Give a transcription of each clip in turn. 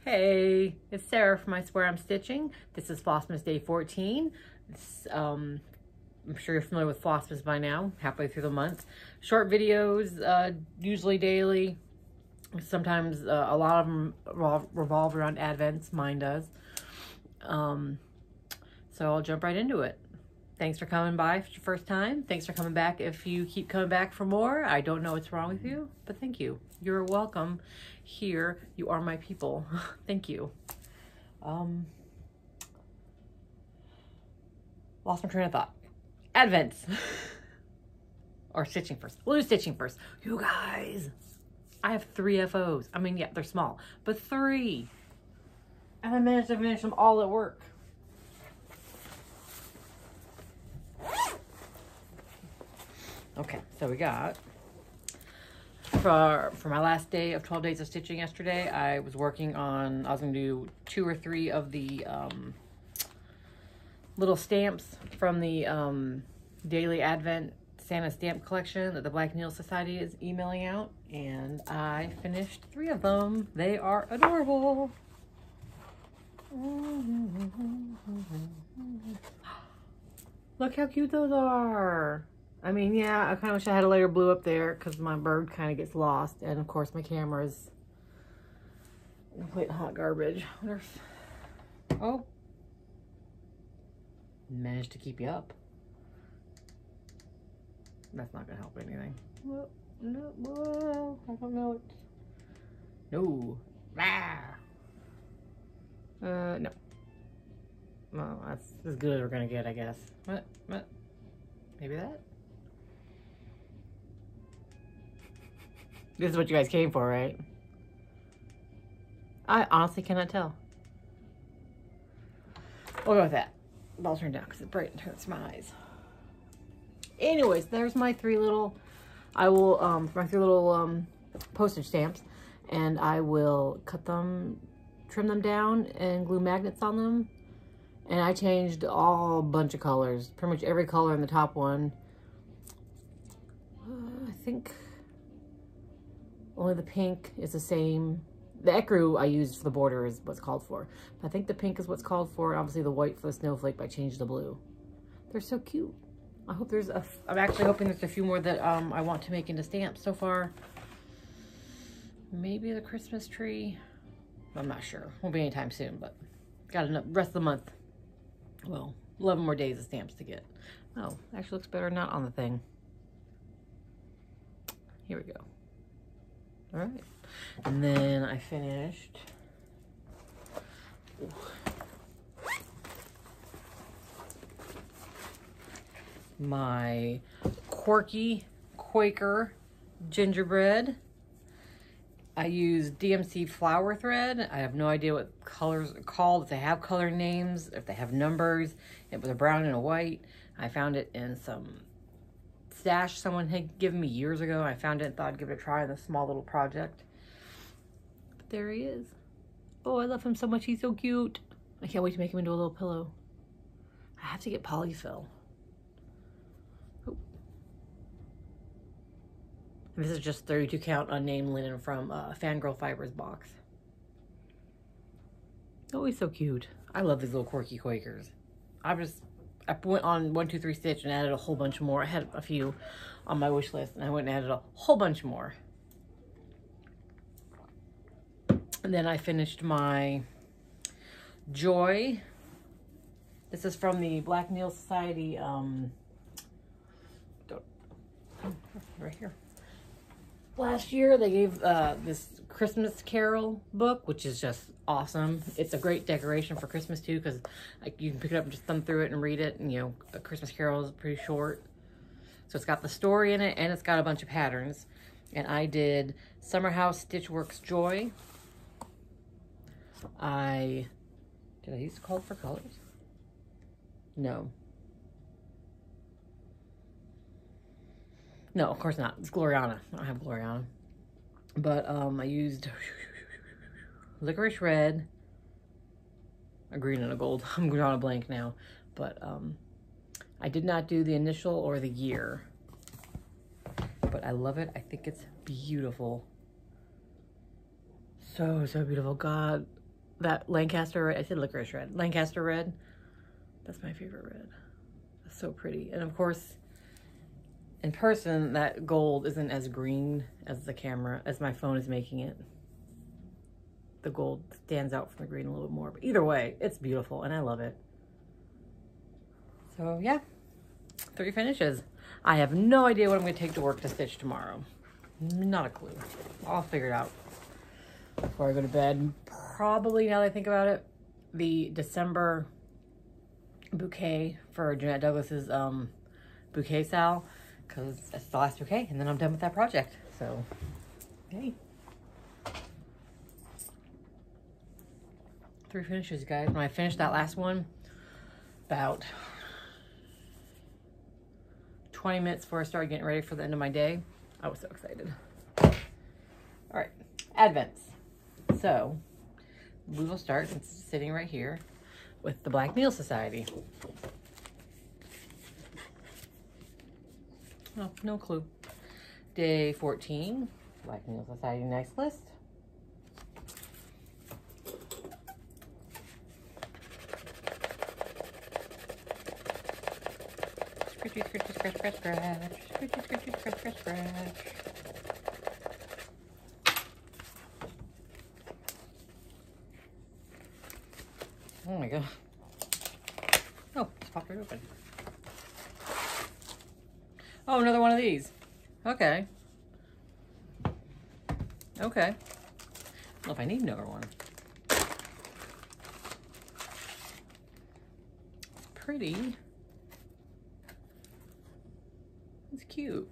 Hey, it's Sarah from I Swear I'm Stitching. This is Flossmas Day 14. I'm sure you're familiar with Flossmas by now, halfway through the month. Short videos, usually daily. Sometimes a lot of them revolve around Advents. Mine does. So I'll jump right into it. Thanks for coming by if it's your first time. Thanks for coming back if you keep coming back for more. I don't know what's wrong with you, but thank you. You're welcome here. You are my people. Thank you. Lost my train of thought. Advents. Or stitching first. We'll do stitching first. You guys, I have 3 FOs. I mean, yeah, they're small, but 3. And I managed to finish them all at work. Okay, so we got, for my last day of 12 days of stitching yesterday, I was working on, I was going to do 2 or 3 of the little stamps from the Daily Advent Santa stamp collection that the Black Needle Society is emailing out, and I finished 3 of them. They are adorable. Look how cute those are. I mean, yeah, I kind of wish I had a layer of blue up there because my bird kind of gets lost. And, of course, my camera's complete hot garbage. I wonder if... Oh. Managed to keep you up. That's not going to help anything. No, I don't know it. No. No. Well, that's as good as we're going to get, I guess. What? Maybe that? This is what you guys came for, right? I honestly cannot tell. We'll go with that. I'll turn down because it's bright and hurts my eyes. Anyways, there's my 3 little, my 3 little postage stamps, and I will cut them, trim them down, and glue magnets on them. And I changed a bunch of colors, pretty much every color in the top one. I think only the pink is the same. The ecru I used for the border is what's called for. But I think the pink is what's called for. Obviously the white for the snowflake, but I changed the blue. They're so cute. I hope there's I'm actually hoping there's a few more that I want to make into stamps. So far, maybe the Christmas tree. I'm not sure. Won't be anytime soon, but got enough rest of the month. Well, 11 more days of stamps to get. Oh, actually looks better not on the thing. Here we go. All right. And then I finished my quirky Quaker gingerbread. I used DMC flower thread. I have no idea what colors are called, if they have color names, if they have numbers. It was a brown and a white. I found it in some stash someone had given me years ago. I found it and thought I'd give it a try in this small little project. But there he is. Oh, I love him so much. He's so cute. I can't wait to make him into a little pillow. I have to get polyfill. Oh. This is just 32 count unnamed linen from Fangirl Fibers box. Oh, he's so cute. I love these little quirky Quakers. I went on 1, 2, 3 Stitch and added a whole bunch more. I had a few on my wish list, and I went and added a whole bunch more. And then I finished my Joy. This is from the Black Needle Society. Right here. Last year they gave this Christmas Carol book, which is just awesome. It's a great decoration for Christmas too, because you can pick it up and just thumb through it and read it. And you know, a Christmas Carol is pretty short, so it's got the story in it and it's got a bunch of patterns. And I did Summer House Stitchworks Joy. Did I use called for colors? No. No, of course not. It's Gloriana. I don't have Gloriana. But I used Licorice Red, a green and a gold. I'm drawing a blank now. But I did not do the initial or the year. But I love it. I think it's beautiful. So beautiful. God, that Lancaster red. I said licorice red. Lancaster red. That's my favorite red. It's so pretty. And of course, in person, that gold isn't as green as the camera, as my phone is making it. The gold stands out from the green a little bit more. But either way, it's beautiful and I love it. So yeah, 3 finishes. I have no idea what I'm going to take to work to stitch tomorrow. Not a clue. I'll figure it out before I go to bed. Probably, now that I think about it, the December bouquet for Jeanette Douglas's bouquet sale, because that's the last bouquet, and then I'm done with that project. So, hey. 3 finishes, guys. When I finished that last one, about 20 minutes before I started getting ready for the end of my day, I was so excited. All right, Advents. So, we will start, since it's sitting right here, with the Black Needle Society. Oh, no clue. Day 14, Black Needle Society nice list. Scratchy, scratchy, scratch, scratch, scratch. Scratchy, scratchy, scratch, scratch, scratch. Oh my god. Oh, it's popped right open. Oh, another one of these. Okay. Okay. I don't know if I need another one. It's pretty. It's cute.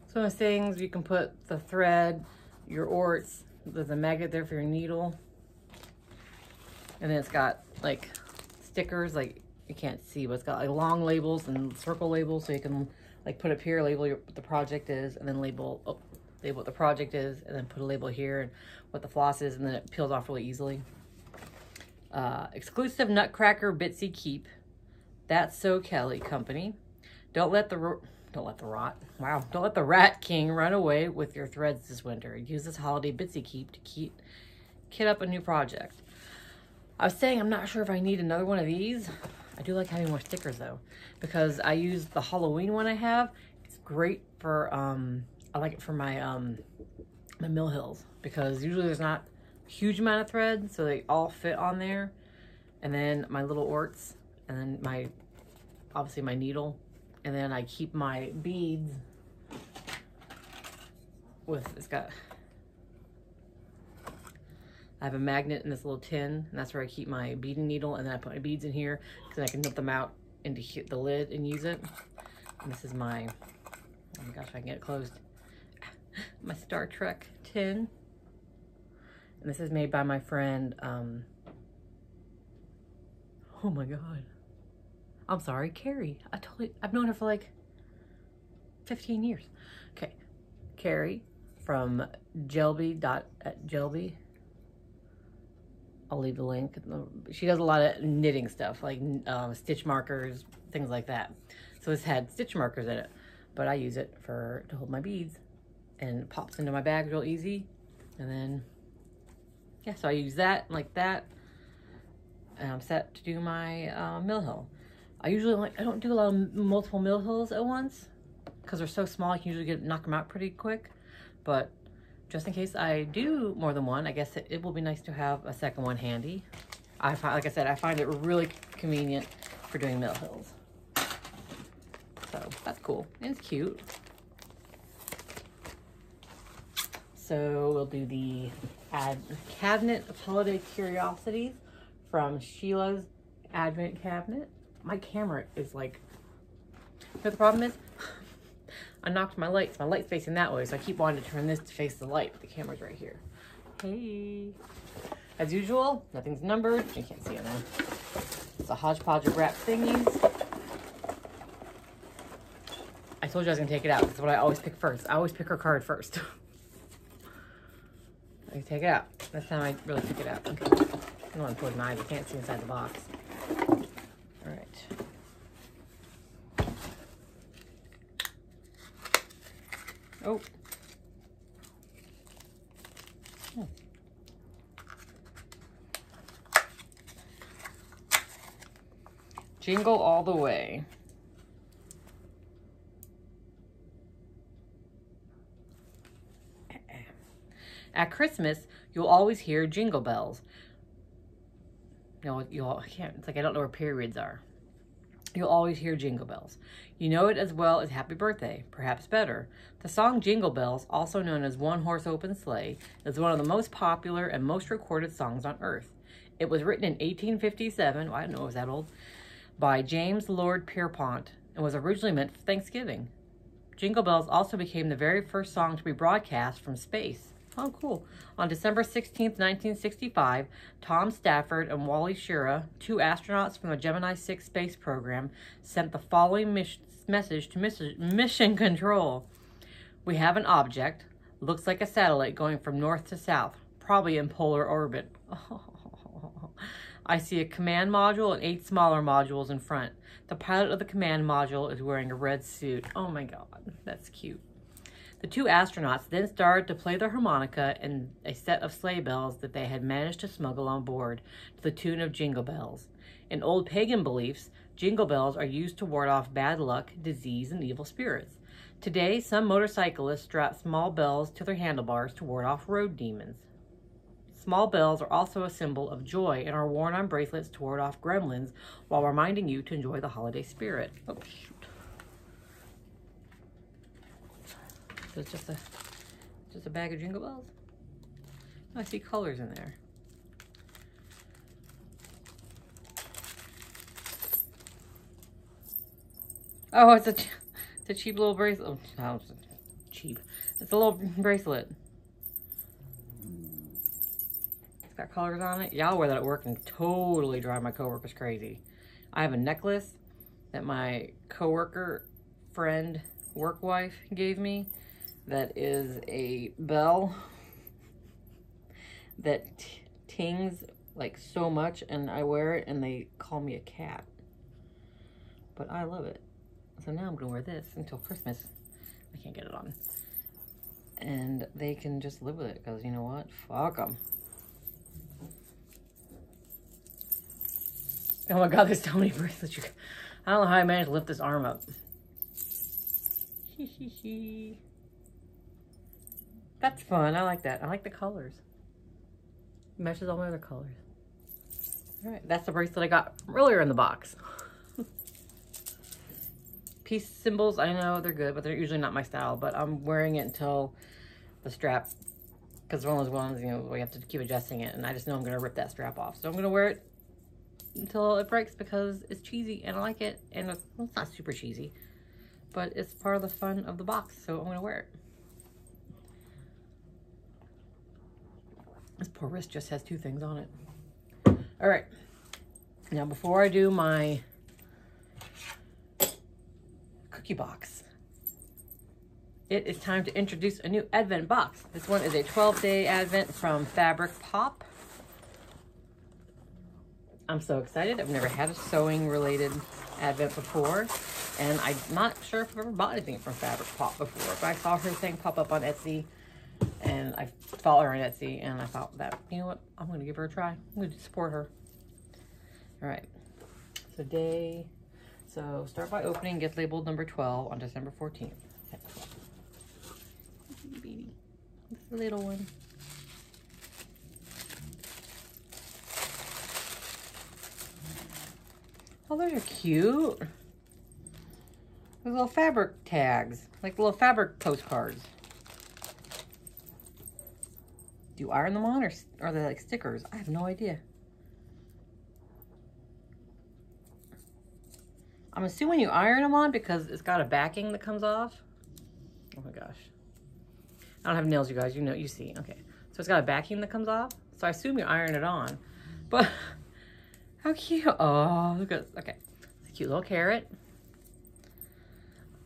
So those things, you can put the thread, your orts, there's a magnet there for your needle. And then it's got like stickers, like you can't see, but it's got like long labels and circle labels, so you can like put up here, label what the project is, and then label what the project is, and then put a label here and what the floss is, and then it peels off really easily. Exclusive Nutcracker Bitsy Keep. That's So Kelly Company. Don't let the Rat King run away with your threads this winter. Use this holiday Bitsy Keep to kit up a new project. I was saying I'm not sure if I need another one of these. I do like having more stickers though, because I use the Halloween one I have. It's great for, I like it for my, my mill hills, because usually there's not a huge amount of thread, so they all fit on there. And then my little orts, and then obviously my needle. And then I keep my beads I have a magnet in this little tin, and that's where I keep my beading needle, and then I put my beads in here, because I can nip them out into the lid and use it. And this is my, oh my gosh, if I can get it closed, my Star Trek tin. And this is made by my friend, oh my God. I'm sorry, Carrie. I've known her for like 15 years. Okay, Carrie from Jelby. I'll leave the link. She does a lot of knitting stuff, like stitch markers, things like that. So this had stitch markers in it, but I use it to hold my beads, and it pops into my bag real easy. And then, yeah, so I use that like that, and I'm set to do my mill hill. I don't do a lot of multiple mill hills at once, because they're so small I can usually knock them out pretty quick. But just in case I do more than one, I guess it will be nice to have a second one handy. Like I said, I find it really convenient for doing mill hills. So that's cool, and it's cute. So we'll do the Cabinet of Holiday Curiosities from Sheila's Advent Cabinet. My camera is like, but the problem is, I knocked my lights. My light's facing that way, so I keep wanting to turn this to face the light. The camera's right here. Hey. As usual, nothing's numbered. You can't see it now. It's a hodgepodge of wrap thingies. I told you I was gonna take it out. That's what I always pick first. I always pick her card first. I can take it out. This time I really took it out. Okay. I don't want to close my eyes. I can't see inside the box. All right. Oh. Jingle all the way. At Christmas, you'll always hear jingle bells. No, I can't, it's like I don't know where periods are. You'll always hear jingle bells. You know it as well as happy birthday, perhaps better. The song Jingle Bells, also known as One Horse Open Sleigh, is one of the most popular and most recorded songs on earth. It was written in 1857, well, I didn't know it was that old, by James Lord Pierpont, and was originally meant for Thanksgiving. Jingle Bells also became the very first song to be broadcast from space. Oh, cool. On December 16th, 1965, Tom Stafford and Wally Schirra, 2 astronauts from the Gemini 6 space program, sent the following message to Mission Control. We have an object, looks like a satellite going from north to south, probably in polar orbit. I see a command module and 8 smaller modules in front. The pilot of the command module is wearing a red suit. Oh my God, that's cute. The 2 astronauts then started to play their harmonica and a set of sleigh bells that they had managed to smuggle on board to the tune of Jingle Bells. In old pagan beliefs, jingle bells are used to ward off bad luck, disease, and evil spirits. Today, some motorcyclists strap small bells to their handlebars to ward off road demons. Small bells are also a symbol of joy and are worn on bracelets to ward off gremlins while reminding you to enjoy the holiday spirit. Oh, shoot. So it's just a bag of jingle bells. Oh, I see colors in there. Oh, it's a cheap little bracelet. Oh, no, it's cheap. It's a little bracelet. It's got colors on it. Yeah, I'll wear that at work and totally drive my coworkers crazy. I have a necklace that my coworker friend work wife gave me. That is a bell that tings like so much, and I wear it and they call me a cat. But I love it. So now I'm gonna wear this until Christmas. I can't get it on. And they can just live with it because you know what? Fuck them. Oh my God, there's so many bracelets. I don't know how I managed to lift this arm up. Hee hee hee. That's fun. I like that. I like the colors. It matches all my other colors. All right, that's the bracelet I got earlier in the box. Peace symbols, I know they're good, but they're usually not my style. But I'm wearing it until the strap, because it's one of those ones, you know, where you have to keep adjusting it, and I just know I'm gonna rip that strap off. So I'm gonna wear it until it breaks because it's cheesy and I like it, and it's not super cheesy, but it's part of the fun of the box, so I'm gonna wear it. This poor wrist just has 2 things on it. All right, now before I do my cookie box, it is time to introduce a new Advent box. This one is a 12-day Advent from Fabric Pop. I'm so excited. I've never had a sewing related Advent before, and I'm not sure if I've ever bought anything from Fabric Pop before, but I saw her thing pop up on Etsy, and I follow her on Etsy, and I thought that, you know what, I'm going to give her a try. I'm going to support her. All right, so start by opening gift labeled number 12 on December 14th. Okay. Baby, this is the little one. Oh, those are cute. Those little fabric tags, like little fabric postcards. Do you iron them on, or are they like stickers? I have no idea. I'm assuming you iron them on because it's got a backing that comes off. Oh my gosh. I don't have nails, you guys. You know, you see. Okay. So it's got a backing that comes off. So I assume you iron it on. But how cute. Oh, look at, okay. It's a cute little carrot.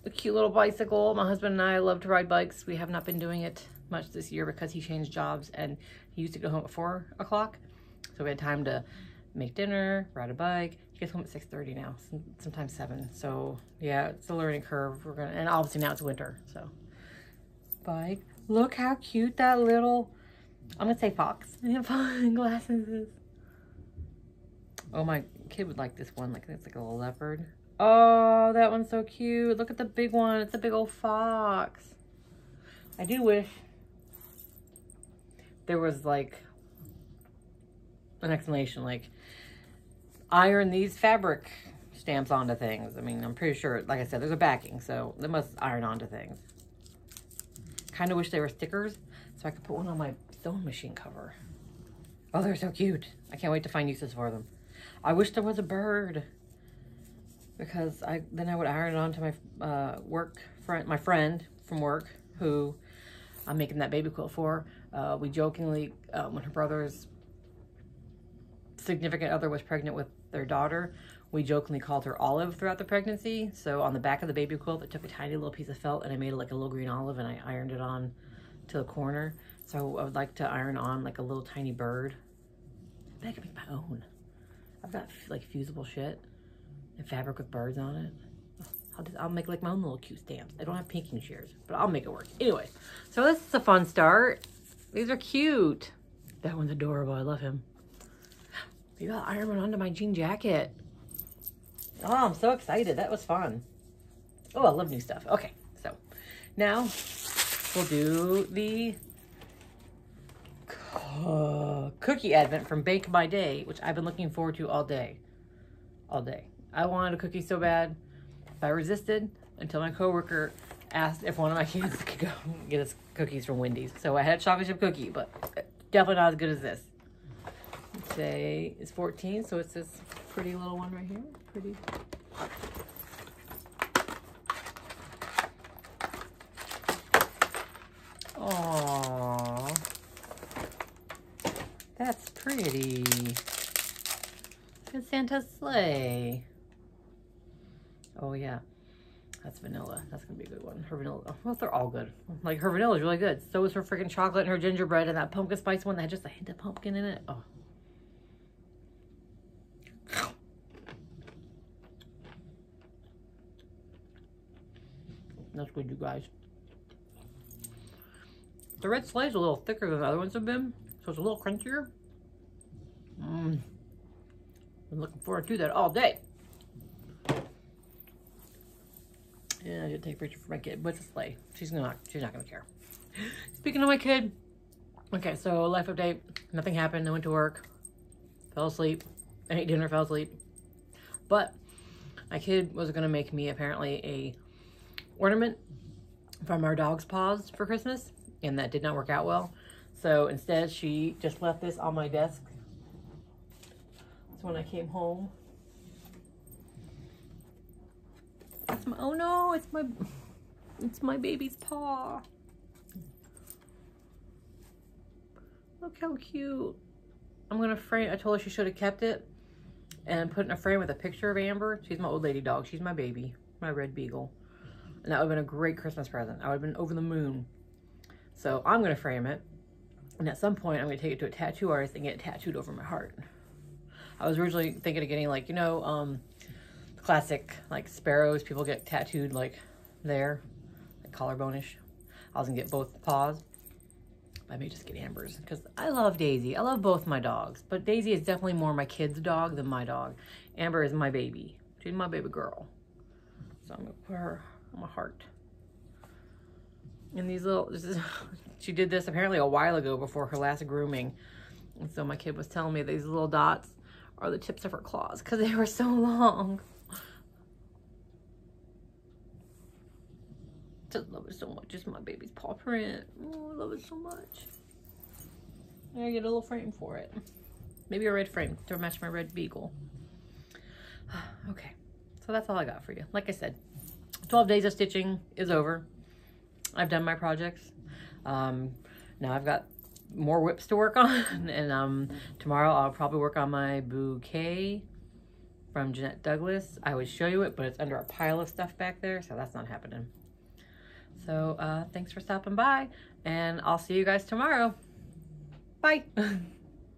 A cute little bicycle. My husband and I love to ride bikes. We have not been doing it much this year because he changed jobs and he used to go home at 4 o'clock. So we had time to make dinner, ride a bike. He gets home at 6:30 now, sometimes 7. So yeah, it's a learning curve. And obviously now it's winter, so. Bike. Look how cute that little, I'm gonna say fox, glasses is. Oh my, Kid would like this one. Like, it's like a little leopard. Oh, that one's so cute. Look at the big one. It's a big old fox. I do wish there was like an explanation, like iron these fabric stamps onto things. I mean, I'm pretty sure, like I said, there's a backing, so they must iron onto things. Kind of wish they were stickers so I could put one on my sewing machine cover. Oh, they're so cute. I can't wait to find uses for them. I wish there was a bird, because then I would iron it onto my my friend from work, who I'm making that baby quilt for. We jokingly, when her brother's significant other was pregnant with their daughter, we jokingly called her Olive throughout the pregnancy. So on the back of the baby quilt, I took a tiny little piece of felt and I made it like a little green olive, and I ironed it on to the corner. So I would like to iron on like a little tiny bird. I can make my own. I've got like fusible shit and fabric with birds on it. I'll make like my own little cute stamps. I don't have pinking shears, but I'll make it work. Anyway, so this is a fun start. These are cute. That one's adorable. I love him. Maybe I'll iron one onto my jean jacket. Oh, I'm so excited. That was fun. Oh, I love new stuff. Okay, so now we'll do the cookie advent from Bake My Day, which I've been looking forward to all day. All day. I wanted a cookie so bad. I resisted until my coworker asked if one of my kids could go get us cookies from Wendy's. So I had a chocolate chip cookie, but definitely not as good as this. Today is 14, so it's this pretty little one right here. Pretty. Aww. That's pretty. It's Santa's sleigh. Oh yeah, that's vanilla. That's gonna be a good one. Her vanilla, well, they're all good. Like, her vanilla is really good. So is her freaking chocolate and her gingerbread, and that pumpkin spice one that had just a hint of pumpkin in it. Oh. That's good, you guys. The red sleigh is a little thicker than the other ones have been, so it's a little crunchier. Been looking forward to that all day. Yeah, I did take a picture for my kid, but it's a sleigh. She's not gonna care. Speaking of my kid, okay, so life update. Nothing happened. I went to work, fell asleep, I ate dinner, fell asleep. But my kid was gonna make me apparently a ornament from our dog's paws for Christmas, and that did not work out well. So instead, she just left this on my desk. So when I came home, it's my, oh no, it's my baby's paw. Look how cute. I'm gonna frame, I told her she should have kept it and put it in a frame with a picture of Amber. She's my old lady dog. She's my baby, my red beagle. And that would have been a great Christmas present. I would have been over the moon. So I'm gonna frame it. And at some point, I'm gonna take it to a tattoo artist and get it tattooed over my heart. I was originally thinking of getting, like, you know, classic, like, sparrows. People get tattooed, like, there, like collarbone-ish. I was gonna get both paws. I may just get Amber's, because I love Daisy. I love both my dogs, but Daisy is definitely more my kid's dog than my dog. Amber is my baby. She's my baby girl. So I'm gonna put her on my heart. And these little, she did this apparently a while ago before her last grooming. And so my kid was telling me these little dots are the tips of her claws because they were so long. Just love it so much. It's my baby's paw print. Oh, I love it so much. I gotta get a little frame for it. Maybe a red frame to match my red beagle. Okay, so that's all I got for you. Like I said, 12 days of stitching is over. I've done my projects. Now I've got more whips to work on, and tomorrow I'll probably work on my bouquet from Jeanette Douglas. I would show you it, but it's under a pile of stuff back there, so that's not happening. So thanks for stopping by, and I'll see you guys tomorrow. Bye.